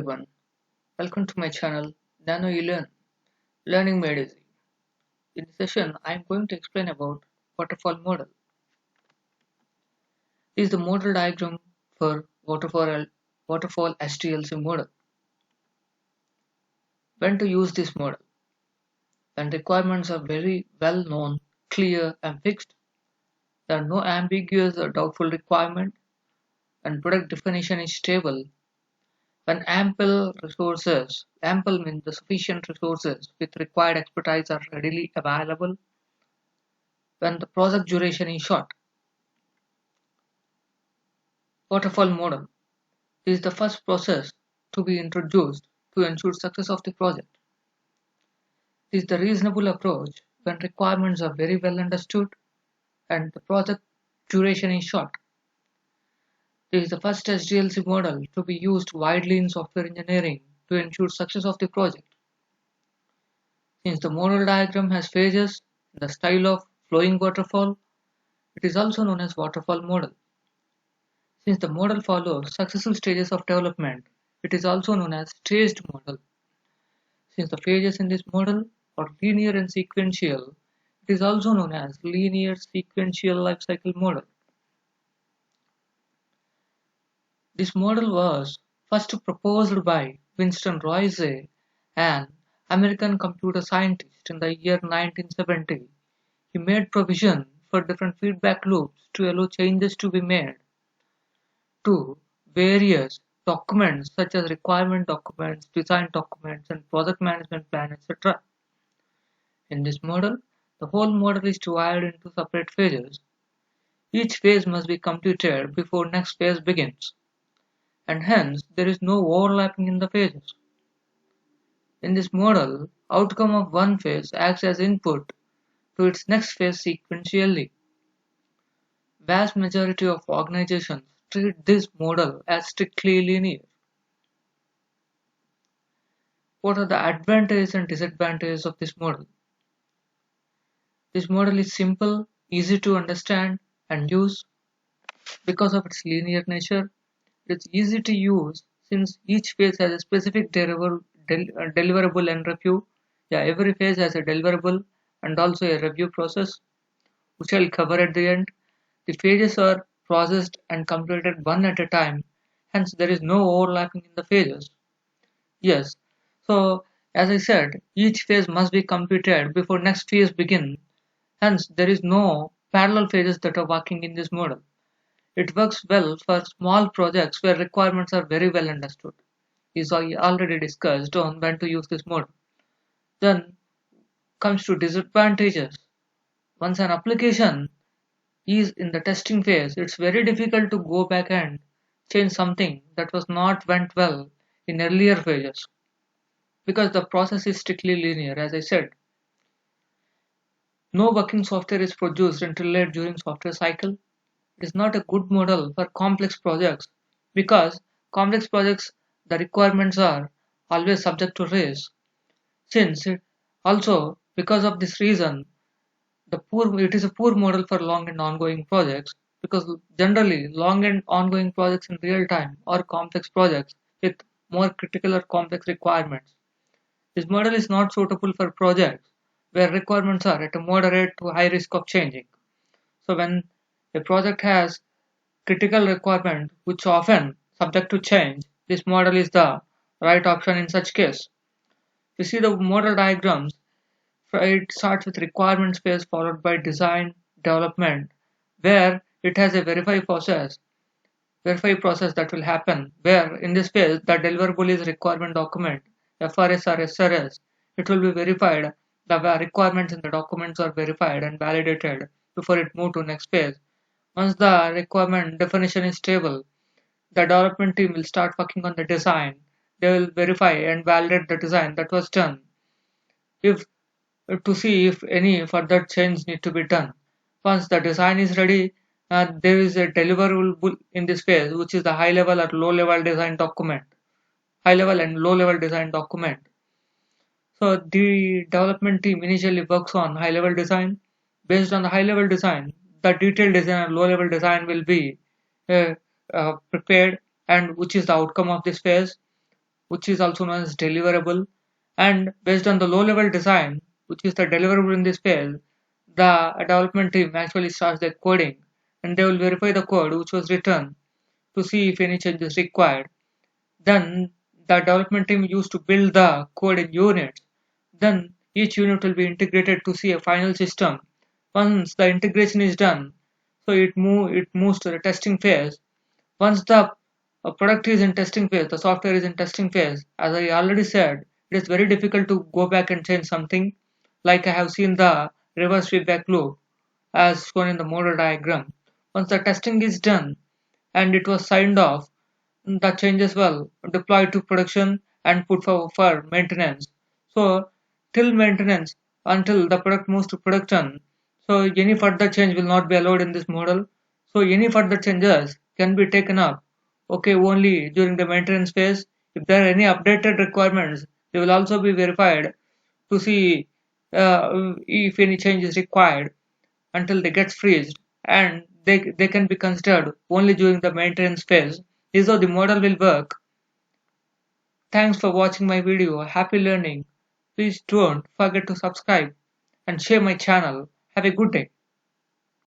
everyone, welcome to my channel Nano eLearn, Learning Made Easy. In this session, I am going to explain about waterfall model. This is the model diagram for waterfall SDLC model. When to use this model? When requirements are very well known, clear and fixed, there are no ambiguous or doubtful requirement, and product definition is stable. When ample means the sufficient resources with required expertise are readily available. When the project duration is short. Waterfall model is the first process to be introduced to ensure success of the project. It is the reasonable approach when requirements are very well understood and the project duration is short. It is the first SDLC model to be used widely in software engineering to ensure success of the project. Since the model diagram has phases in the style of flowing waterfall, it is also known as waterfall model. Since the model follows successive stages of development, it is also known as staged model. Since the phases in this model are linear and sequential, it is also known as linear sequential lifecycle model. This model was first proposed by Winston Royce, an American computer scientist, in the year 1970. He made provision for different feedback loops to allow changes to be made to various documents such as requirement documents, design documents, and project management plan, etc. In this model, the whole model is divided into separate phases. Each phase must be completed before next phase begins, and hence there is no overlapping in the phases. In this model, outcome of one phase acts as input to its next phase sequentially. Vast majority of organizations treat this model as strictly linear. What are the advantages and disadvantages of this model? This model is simple, easy to understand and use because of its linear nature. It's easy to use since each phase has a specific deliverable and review. Every phase has a deliverable and also a review process, which I'll cover at the end. The phases are processed and completed one at a time, hence there is no overlapping in the phases. Yes, so as I said, each phase must be completed before next phase begins, hence there is no parallel phases that are working in this model. It works well for small projects where requirements are very well understood. Is already discussed on when to use this model. Then comes to disadvantages. Once an application is in the testing phase, it's very difficult to go back and change something that was not went well in earlier phases because the process is strictly linear, as I said. No working software is produced until late during software cycle. It is not a good model for complex projects because complex projects the requirements are always subject to risk. Since it also because of this reason it is a poor model for long and ongoing projects because generally long and ongoing projects in real time are complex projects with more critical or complex requirements. This model is not suitable for projects where requirements are at a moderate to high risk of changing. So when a project has critical requirement which often subject to change, this model is the right option in such case. We see the model diagrams. It starts with requirements phase followed by design development, where it has a verify process that will happen, where in this phase the deliverable is requirement document, FRS or SRS. It will be verified, the requirements in the documents are verified and validated before it move to next phase. Once the requirement definition is stable, the development team will start working on the design. They will verify and validate the design that was done. If to see if any further change need to be done. Once the design is ready, there is a deliverable in this phase, which is the high level or low level design document. High level and low level design document. So the development team initially works on high level design. Based on the high level design, the detailed design or low level design will be prepared, and which is the outcome of this phase. which is also known as deliverable. And based on the low-level design, which is the deliverable in this phase, the development team actually starts their coding, and they will verify the code which was written to see if any change is required. Then the development team used to build the code in units. Then each unit will be integrated to see a final system. Once the integration is done, so it moves to the testing phase. Once the product is in testing phase, the software is in testing phase. As I already said, it is very difficult to go back and change something. Like I have seen the reverse feedback loop as shown in the model diagram. Once the testing is done and it was signed off, the changes will deployed to production and put for maintenance. So till maintenance, until the product moves to production, so any further change will not be allowed in this model. So any further changes can be taken up, okay, only during the maintenance phase. If there are any updated requirements, they will also be verified to see if any change is required until they get freezed, and they can be considered only during the maintenance phase. This is how the model will work. Thanks for watching my video. Happy learning. Please don't forget to subscribe and share my channel. Have a good day.